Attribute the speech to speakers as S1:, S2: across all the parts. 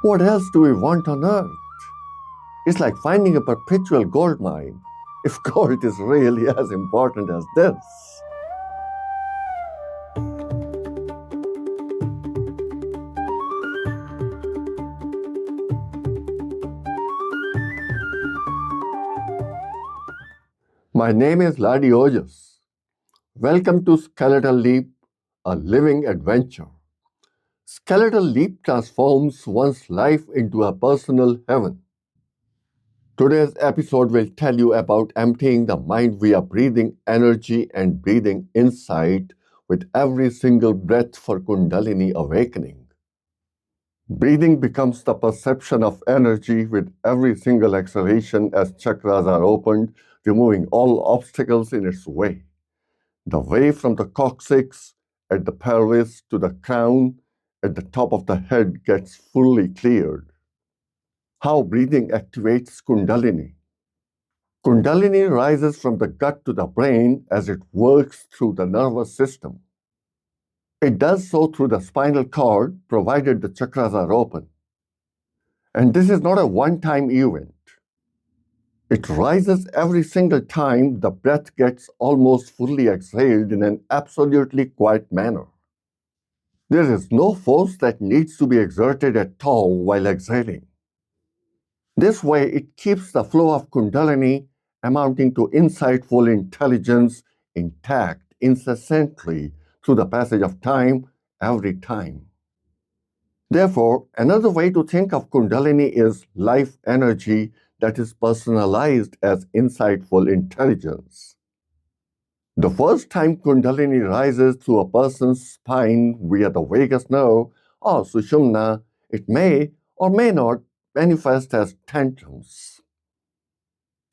S1: What else do we want on earth? It's like finding a perpetual gold mine, if gold is really as important as this. My name is Ladi Ojas. Welcome to Skeletal Leap, a living adventure. Skeletal Leap transforms one's life into a personal heaven. Today's episode will tell you about emptying the mind via breathing energy and breathing insight with every single breath for kundalini awakening. Breathing becomes the perception of energy with every single exhalation as chakras are opened, removing all obstacles in its way. The way from the coccyx at the pelvis to the crown at the top of the head gets fully cleared. How breathing activates kundalini. Kundalini rises from the gut to the brain as it works through the nervous system. It does so through the spinal cord, provided the chakras are open. And this is not a one-time event. It rises every single time the breath gets almost fully exhaled in an absolutely quiet manner. There is no force that needs to be exerted at all while exhaling. This way, it keeps the flow of kundalini, amounting to insightful intelligence, intact incessantly through the passage of time every time. Therefore, another way to think of kundalini is life energy that is personalized as insightful intelligence. The first time kundalini rises through a person's spine via the vagus nerve or sushumna, it may or may not manifest as tantrums.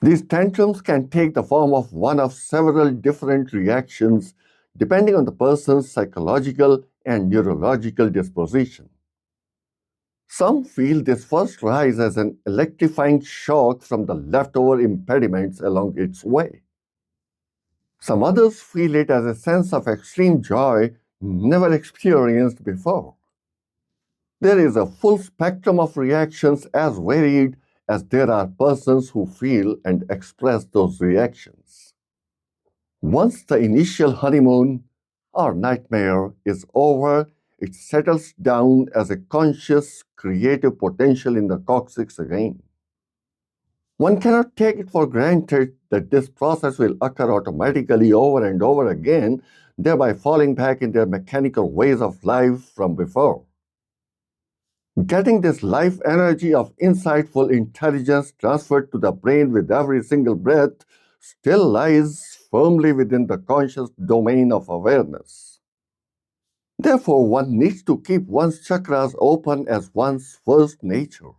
S1: These tantrums can take the form of one of several different reactions depending on the person's psychological and neurological disposition. Some feel this first rise as an electrifying shock from the leftover impediments along its way. Some others feel it as a sense of extreme joy never experienced before. There is a full spectrum of reactions as varied as there are persons who feel and express those reactions. Once the initial honeymoon or nightmare is over, it settles down as a conscious, creative potential in the coccyx again. One cannot take it for granted that this process will occur automatically over and over again, thereby falling back in their mechanical ways of life from before. Getting this life energy of insightful intelligence transferred to the brain with every single breath still lies firmly within the conscious domain of awareness. Therefore, one needs to keep one's chakras open as one's first nature.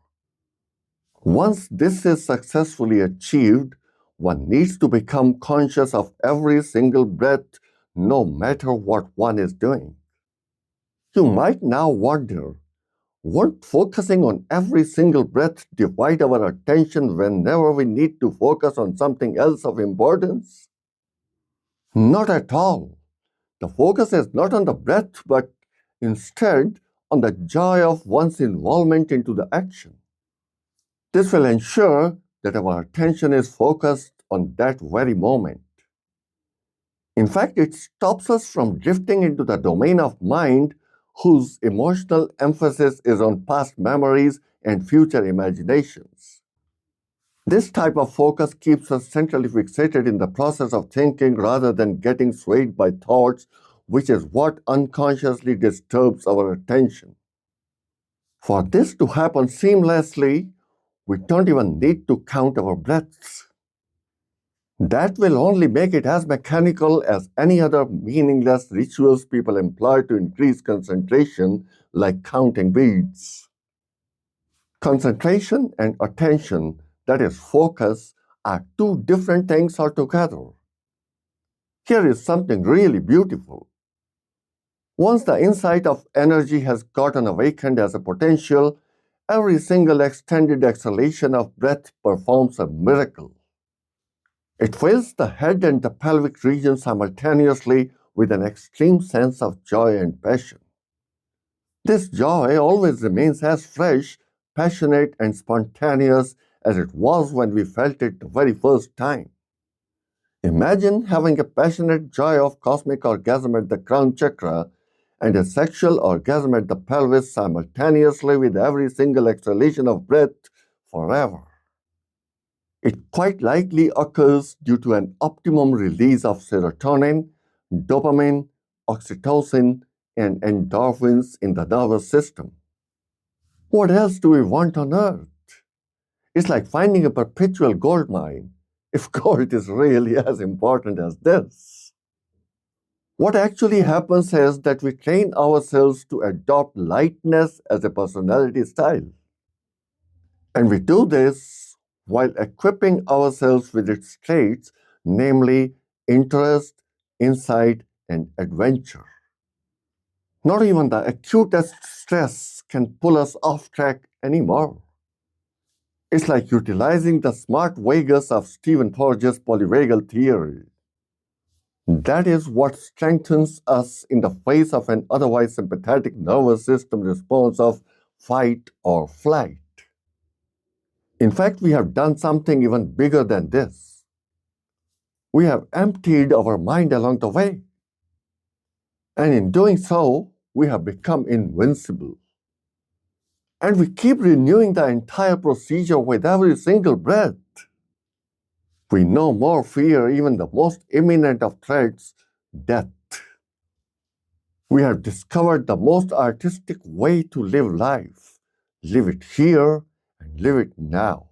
S1: Once this is successfully achieved, one needs to become conscious of every single breath, no matter what one is doing. You might now wonder, won't focusing on every single breath divide our attention whenever we need to focus on something else of importance? Not at all. The focus is not on the breath, but instead on the joy of one's involvement into the action. This will ensure that our attention is focused on that very moment. In fact, it stops us from drifting into the domain of mind whose emotional emphasis is on past memories and future imaginations. This type of focus keeps us centrally fixated in the process of thinking rather than getting swayed by thoughts, which is what unconsciously disturbs our attention. For this to happen seamlessly, we don't even need to count our breaths. That will only make it as mechanical as any other meaningless rituals people employ to increase concentration, like counting beads. Concentration and attention, that is focus, are two different things altogether. Here is something really beautiful. Once the insight of energy has gotten awakened as a potential, every single extended exhalation of breath performs a miracle. It fills the head and the pelvic region simultaneously with an extreme sense of joy and passion. This joy always remains as fresh passionate and spontaneous as it was when we felt it the very first time. Imagine having a passionate joy of cosmic orgasm at the crown chakra and a sexual orgasm at the pelvis simultaneously with every single exhalation of breath forever. It quite likely occurs due to an optimum release of serotonin, dopamine, oxytocin, and endorphins in the nervous system. What else do we want on Earth? It's like finding a perpetual gold mine, if gold is really as important as this. What actually happens is that we train ourselves to adopt lightness as a personality style. And we do this while equipping ourselves with its traits, namely interest, insight, and adventure. Not even the acutest stress can pull us off track anymore. It's like utilizing the smart vagus of Stephen Porges' polyvagal theory. That is what strengthens us in the face of an otherwise sympathetic nervous system response of fight or flight. In fact, we have done something even bigger than this. We have emptied our mind along the way. And in doing so, we have become invincible. And we keep renewing the entire procedure with every single breath. We no more fear even the most imminent of threats, death. We have discovered the most artistic way to live life. Live it here and live it now.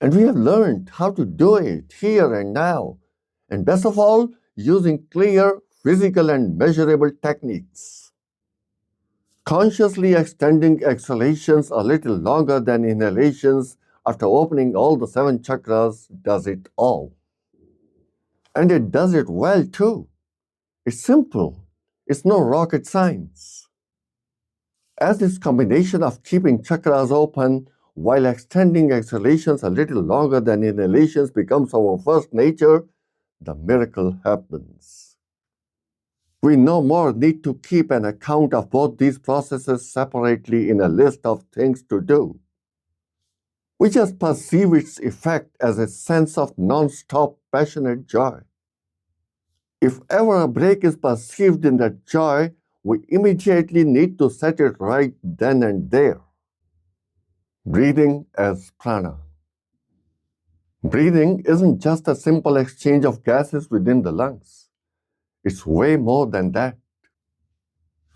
S1: And we have learned how to do it here and now. And best of all, using clear, physical, and measurable techniques. Consciously extending exhalations a little longer than inhalations after opening all the 7 chakras does it all. And it does it well too. It's simple. It's no rocket science. As this combination of keeping chakras open while extending exhalations a little longer than inhalations becomes our first nature, the miracle happens. We no more need to keep an account of both these processes separately in a list of things to do. We just perceive its effect as a sense of non-stop passionate joy. If ever a break is perceived in that joy, we immediately need to set it right then and there. Breathing as prana. Breathing isn't just a simple exchange of gases within the lungs. It's way more than that.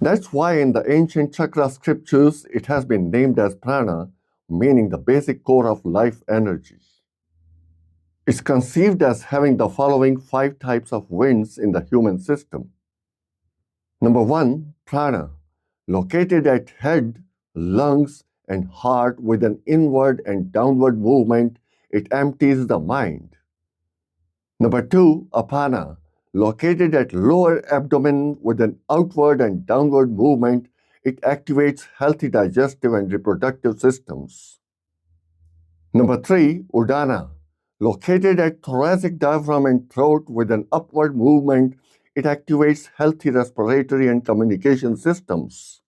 S1: That's why in the ancient chakra scriptures, it has been named as prana, meaning the basic core of life energy. It's conceived as having the following 5 types of winds in the human system. Number 1, prana, located at head, lungs, and heart with an inward and downward movement, it empties the mind. Number 2, apana, located at lower abdomen with an outward and downward movement, it activates healthy digestive and reproductive systems. Number 3, udana, located at thoracic diaphragm and throat with an upward movement, it activates healthy respiratory and communication systems.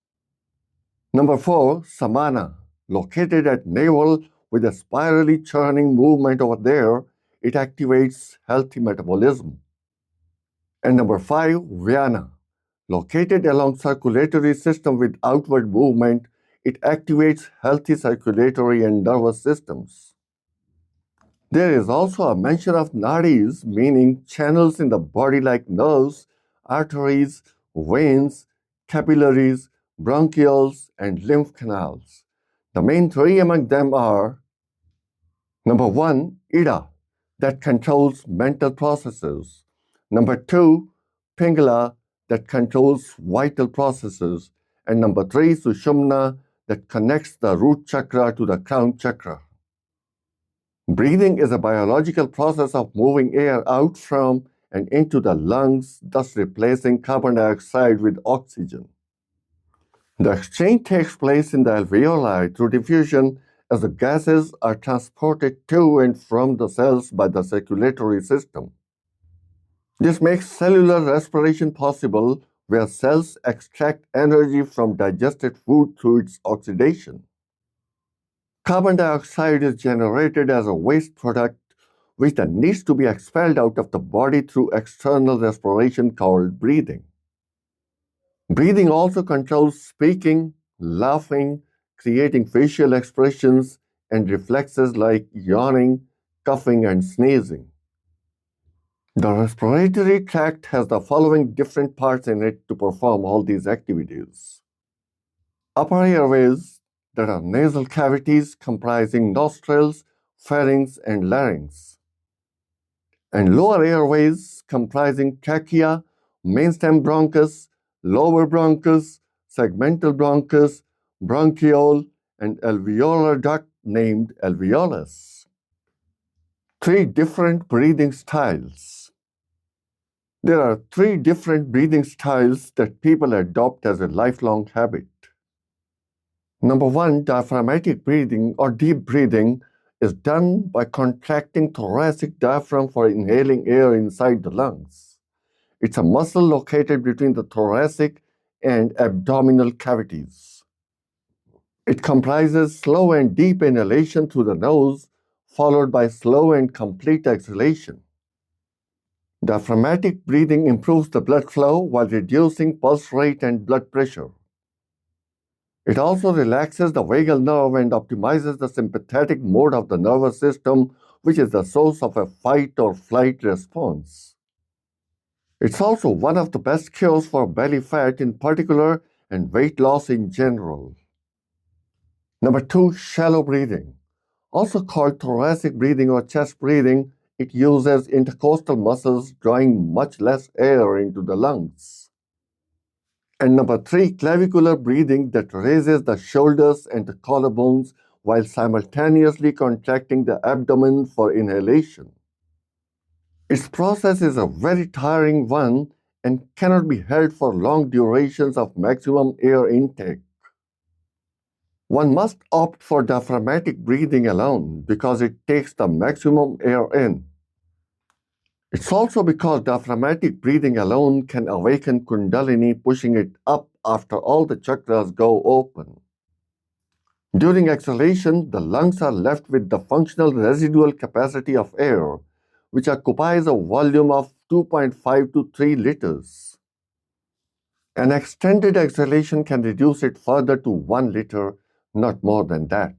S1: Number 4, samana, located at navel with a spirally churning movement over there, it activates healthy metabolism. And number 5, vyana, located along circulatory system with outward movement, it activates healthy circulatory and nervous systems. There is also a mention of nadis, meaning channels in the body like nerves, arteries, veins, capillaries, bronchioles, and lymph canals. The main 3 among them are: number 1, ida, that controls mental processes. Number 2, pingala, that controls vital processes. And number 3, sushumna, that connects the root chakra to the crown chakra. Breathing is a biological process of moving air out from and into the lungs, thus replacing carbon dioxide with oxygen. The exchange takes place in the alveoli through diffusion as the gases are transported to and from the cells by the circulatory system. This makes cellular respiration possible, where cells extract energy from digested food through its oxidation. Carbon dioxide is generated as a waste product which then needs to be expelled out of the body through external respiration called breathing. Breathing also controls speaking, laughing, creating facial expressions, and reflexes like yawning, coughing, and sneezing. The respiratory tract has the following different parts in it to perform all these activities. Upper airways, that are nasal cavities comprising nostrils, pharynx, and larynx. And lower airways comprising trachea, mainstem bronchus, lower bronchus, segmental bronchus, bronchiole, and alveolar duct named alveolus. Three different breathing styles. There are three different breathing styles that people adopt as a lifelong habit. Number one, diaphragmatic breathing or deep breathing is done by contracting thoracic diaphragm for inhaling air inside the lungs. It's a muscle located between the thoracic and abdominal cavities. It comprises slow and deep inhalation through the nose, followed by slow and complete exhalation. Diaphragmatic breathing improves the blood flow while reducing pulse rate and blood pressure. It also relaxes the vagal nerve and optimizes the sympathetic mode of the nervous system, which is the source of a fight or flight response. It's also one of the best cures for belly fat in particular and weight loss in general. Number two, shallow breathing. Also called thoracic breathing or chest breathing, it uses intercostal muscles drawing much less air into the lungs. And number three, clavicular breathing that raises the shoulders and the collarbones while simultaneously contracting the abdomen for inhalation. Its process is a very tiring one and cannot be held for long durations of maximum air intake. One must opt for diaphragmatic breathing alone because it takes the maximum air in. It's also because diaphragmatic breathing alone can awaken kundalini, pushing it up after all the chakras go open. During exhalation, the lungs are left with the functional residual capacity of air, which occupies a volume of 2.5 to 3 liters. An extended exhalation can reduce it further to 1 liter, not more than that.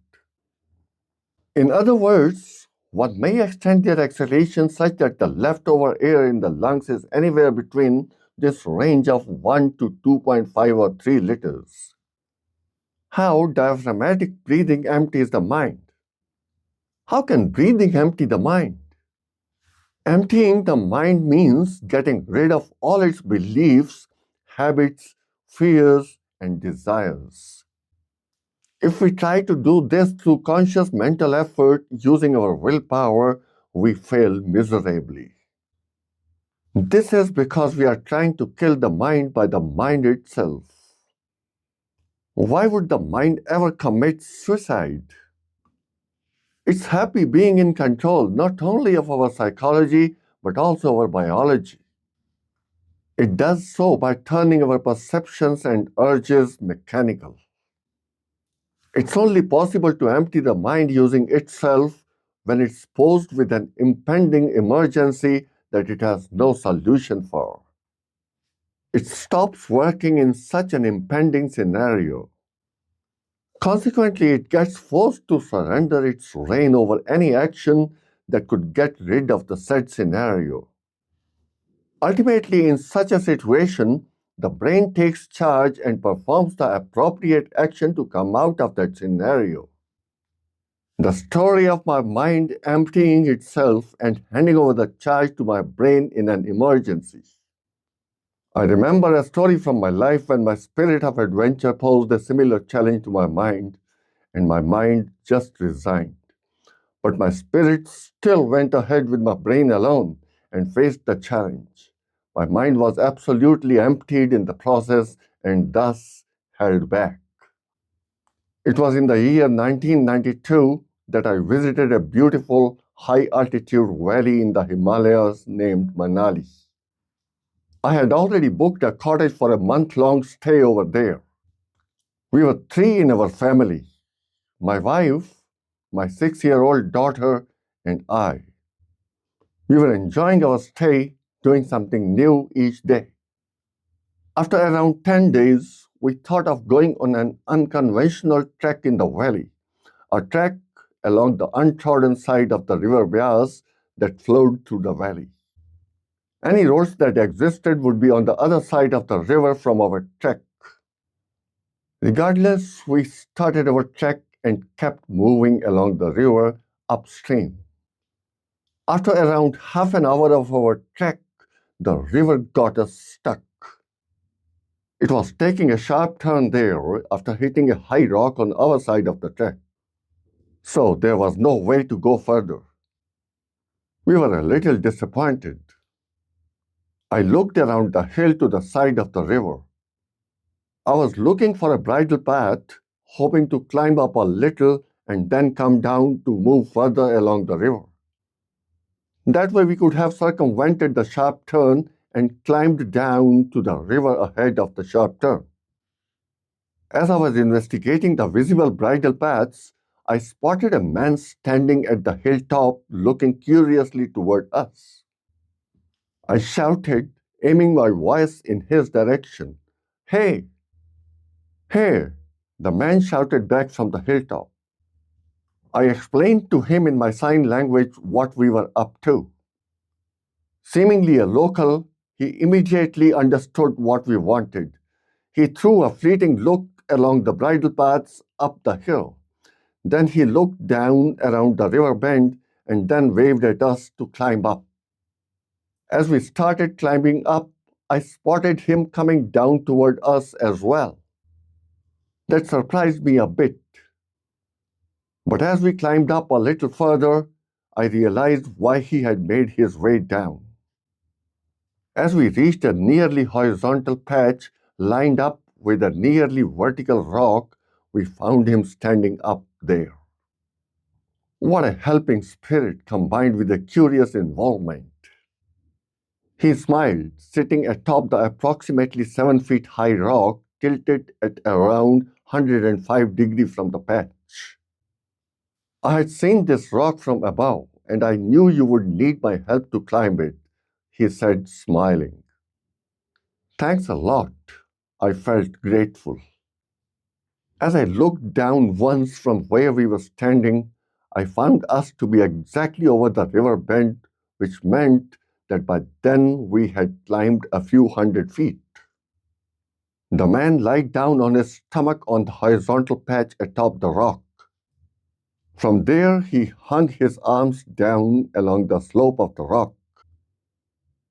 S1: In other words, one may extend their exhalation such that the leftover air in the lungs is anywhere between this range of 1 to 2.5 or 3 liters. How diaphragmatic breathing empties the mind? How can breathing empty the mind? Emptying the mind means getting rid of all its beliefs, habits, fears, and desires. If we try to do this through conscious mental effort using our willpower, we fail miserably. This is because we are trying to kill the mind by the mind itself. Why would the mind ever commit suicide? It's happy being in control not only of our psychology but also our biology. It does so by turning our perceptions and urges mechanical. It's only possible to empty the mind using itself when it's posed with an impending emergency that it has no solution for. It stops working in such an impending scenario. Consequently, it gets forced to surrender its reign over any action that could get rid of the said scenario. Ultimately, in such a situation, the brain takes charge and performs the appropriate action to come out of that scenario. The story of my mind emptying itself and handing over the charge to my brain in an emergency. I remember a story from my life when my spirit of adventure posed a similar challenge to my mind, and my mind just resigned. But my spirit still went ahead with my brain alone and faced the challenge. My mind was absolutely emptied in the process and thus held back. It was in the year 1992 that I visited a beautiful high-altitude valley in the Himalayas named Manali. I had already booked a cottage for a month-long stay over there. We were three in our family: my wife, my 6-year-old daughter, and I. We were enjoying our stay, doing something new each day. After around 10 days, we thought of going on an unconventional trek in the valley, a trek along the untrodden side of the river Bias that flowed through the valley. Any roads that existed would be on the other side of the river from our trek. Regardless, we started our trek and kept moving along the river upstream. After around half an hour of our trek, the river got us stuck. It was taking a sharp turn there after hitting a high rock on our side of the trek. So there was no way to go further. We were a little disappointed. I looked around the hill to the side of the river. I was looking for a bridle path, hoping to climb up a little and then come down to move further along the river. That way we could have circumvented the sharp turn and climbed down to the river ahead of the sharp turn. As I was investigating the visible bridle paths, I spotted a man standing at the hilltop looking curiously toward us. I shouted, aiming my voice in his direction. "Hey! Hey!" The man shouted back from the hilltop. I explained to him in my sign language what we were up to. Seemingly a local, he immediately understood what we wanted. He threw a fleeting look along the bridle paths up the hill. Then he looked down around the river bend and then waved at us to climb up. As we started climbing up, I spotted him coming down toward us as well. That surprised me a bit. But as we climbed up a little further, I realized why he had made his way down. As we reached a nearly horizontal patch lined up with a nearly vertical rock, we found him standing up there. What a helping spirit combined with a curious involvement. He smiled, sitting atop the approximately 7 feet high rock tilted at around 105 degrees from the patch. "I had seen this rock from above, and I knew you would need my help to climb it," he said, smiling. "Thanks a lot." I felt grateful. As I looked down once from where we were standing, I found us to be exactly over the river bend, which meant that by then we had climbed a few hundred feet. The man lay down on his stomach on the horizontal patch atop the rock. From there, he hung his arms down along the slope of the rock.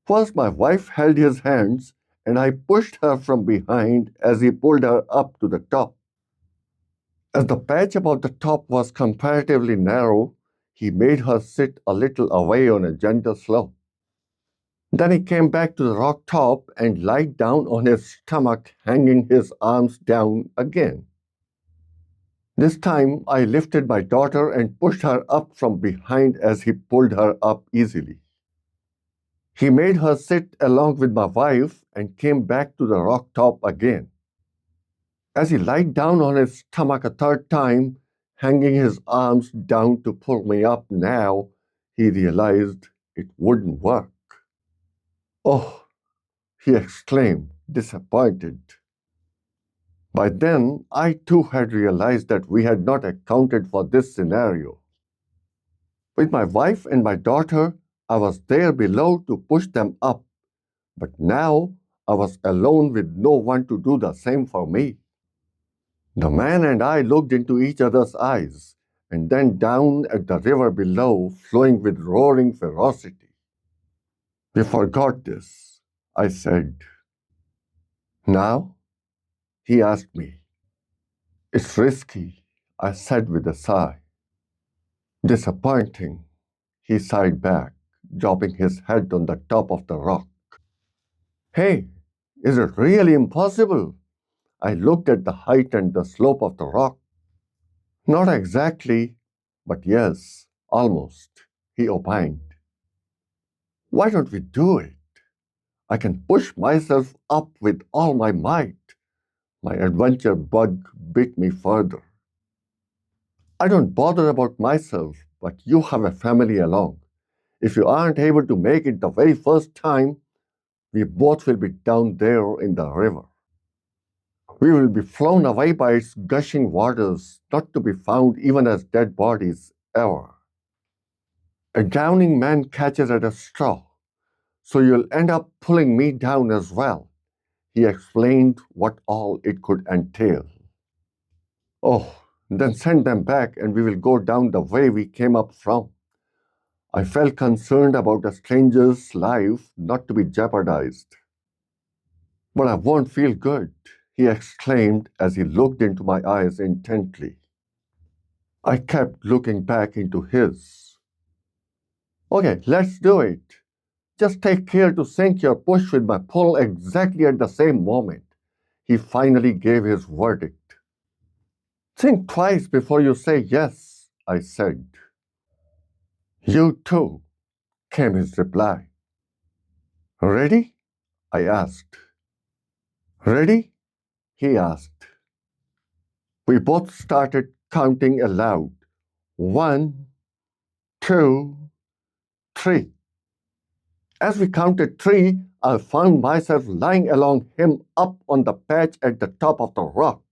S1: First, my wife held his hands, and I pushed her from behind as he pulled her up to the top. As the patch above the top was comparatively narrow, he made her sit a little away on a gentle slope. Then he came back to the rock top and lied down on his stomach, hanging his arms down again. This time, I lifted my daughter and pushed her up from behind as he pulled her up easily. He made her sit along with my wife and came back to the rock top again. As he lied down on his stomach a third time, hanging his arms down to pull me up now, he realized it wouldn't work. "Oh," he exclaimed, disappointed. By then, I too had realized that we had not accounted for this scenario. With my wife and my daughter, I was there below to push them up, but now I was alone with no one to do the same for me. The man and I looked into each other's eyes and then down at the river below, flowing with roaring ferocity. "We forgot this," I said. "Now?" he asked me. "It's risky," I said with a sigh. "Disappointing," he sighed back, dropping his head on the top of the rock. "Hey, is it really impossible?" I looked at the height and the slope of the rock. "Not exactly, but yes, almost," he opined. "Why don't we do it? I can push myself up with all my might." My adventure bug bit me further. I don't bother about myself, but you have a family along. If you aren't able to make it the very first time, we both will be down there in the river. We will be flown away by its gushing waters, not to be found even as dead bodies ever. A drowning man catches at a straw, so you'll end up pulling me down as well. He explained what all it could entail. Oh, then send them back and we will go down the way we came up from. I felt concerned about a stranger's life not to be jeopardized. But I won't feel good, he exclaimed as he looked into my eyes intently. I kept looking back into his. Okay, let's do it. Just take care to sink your push with my pull exactly at the same moment. He finally gave his verdict. Think twice before you say yes, I said. You too, came his reply. Ready? I asked. Ready? He asked. We both started counting aloud. 1, 2, 3. As we counted 3, I found myself lying along him up on the patch at the top of the rock.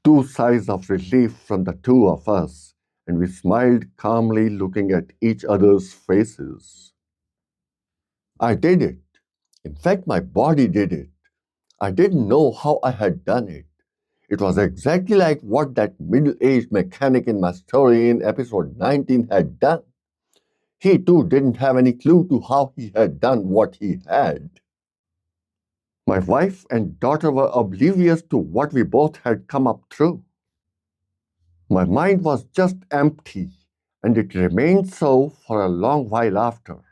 S1: 2 sighs of relief from the two of us, and we smiled calmly, looking at each other's faces. I did it. In fact, my body did it. I didn't know how I had done it. It was exactly like what that middle-aged mechanic in my story in episode 19 had done. He too didn't have any clue to how he had done what he had. My wife and daughter were oblivious to what we both had come up through. My mind was just empty, and it remained so for a long while after.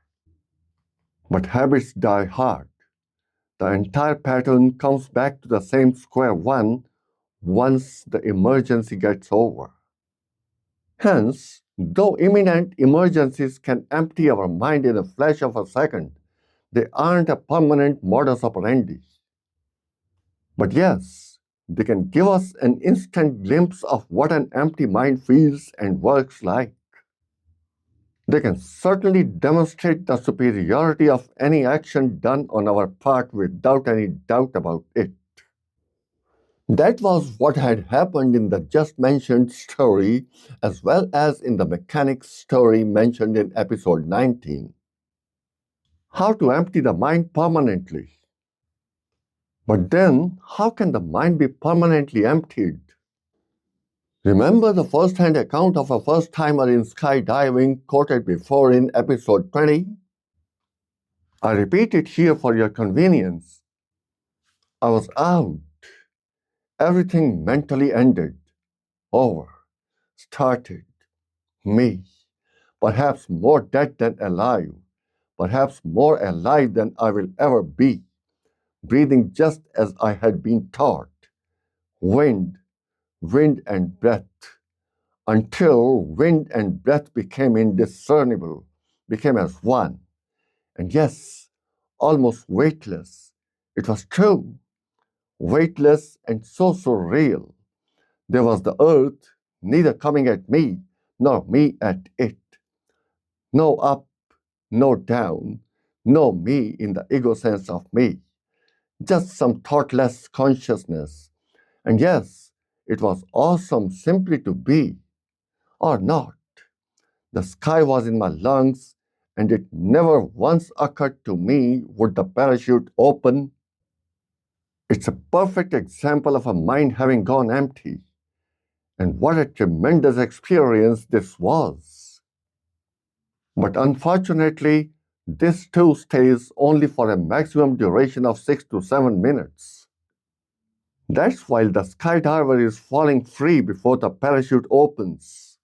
S1: But habits die hard. The entire pattern comes back to the same square one once the emergency gets over. Hence, though imminent emergencies can empty our mind in a flash of a second, they aren't a permanent modus operandi. But yes, they can give us an instant glimpse of what an empty mind feels and works like. They can certainly demonstrate the superiority of any action done on our part without any doubt about it. That was what had happened in the just mentioned story, as well as in the mechanic's story mentioned in episode 19. How to empty the mind permanently. But then, how can the mind be permanently emptied? Remember the first-hand account of a first-timer in skydiving quoted before in episode 20? I repeat it here for your convenience. I was out. Everything mentally ended. Over. Started. Me. Perhaps more dead than alive. Perhaps more alive than I will ever be. Breathing just as I had been taught. Wind, wind and breath. Until wind and breath became indiscernible, became as one. And yes, almost weightless. It was true. Weightless and so surreal. There was the earth, neither coming at me, nor me at it. No up, no down, no me in the ego sense of me. Just some thoughtless consciousness. And yes, it was awesome simply to be, or not. The sky was in my lungs, and it never once occurred to me would the parachute open. It's a perfect example of a mind having gone empty. And what a tremendous experience this was. But unfortunately, this too stays only for a maximum duration of 6 to 7 minutes. That's while the skydiver is falling free before the parachute opens.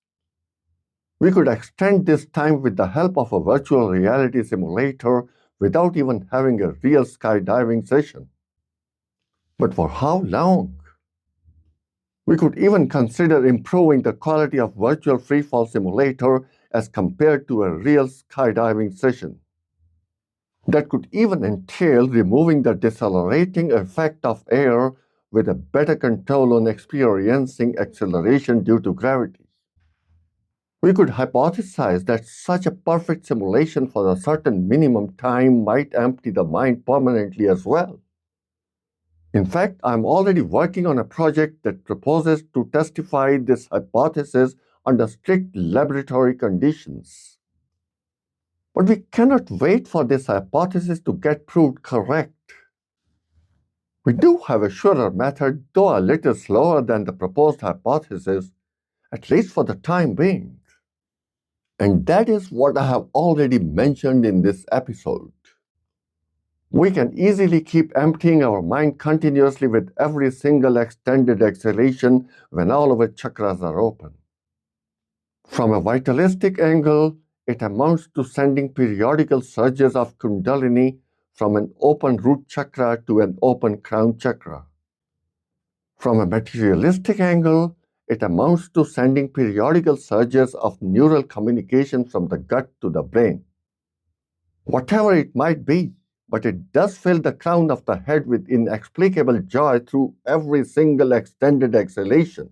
S1: We could extend this time with the help of a virtual reality simulator without even having a real skydiving session. But for how long? We could even consider improving the quality of virtual freefall simulator as compared to a real skydiving session. That could even entail removing the decelerating effect of air with a better control on experiencing acceleration due to gravity. We could hypothesize that such a perfect simulation for a certain minimum time might empty the mind permanently as well. In fact, I'm already working on a project that proposes to testify this hypothesis under strict laboratory conditions. But we cannot wait for this hypothesis to get proved correct. We do have a surer method, though a little slower than the proposed hypothesis, at least for the time being. And that is what I have already mentioned in this episode. We can easily keep emptying our mind continuously with every single extended exhalation when all our chakras are open. From a vitalistic angle, it amounts to sending periodical surges of kundalini from an open root chakra to an open crown chakra. From a materialistic angle, it amounts to sending periodical surges of neural communication from the gut to the brain. Whatever it might be, but it does fill the crown of the head with inexplicable joy through every single extended exhalation.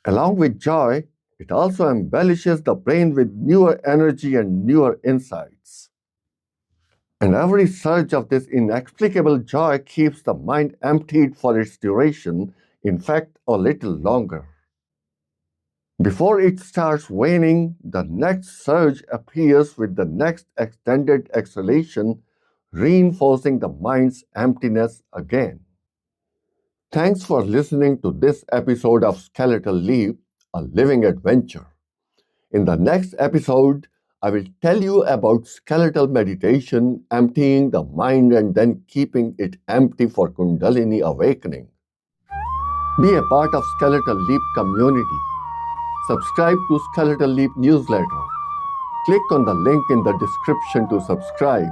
S1: Along with joy, it also embellishes the brain with newer energy and newer insights. And every surge of this inexplicable joy keeps the mind emptied for its duration, in fact, a little longer. Before it starts waning, the next surge appears with the next extended exhalation, reinforcing the mind's emptiness again. Thanks for listening to this episode of Skeletal Leap, a living adventure. In the next episode, I will tell you about skeletal meditation, emptying the mind and then keeping it empty for kundalini awakening. Be a part of Skeletal Leap community. Subscribe to Skeletal Leap newsletter. Click on the link in the description to subscribe.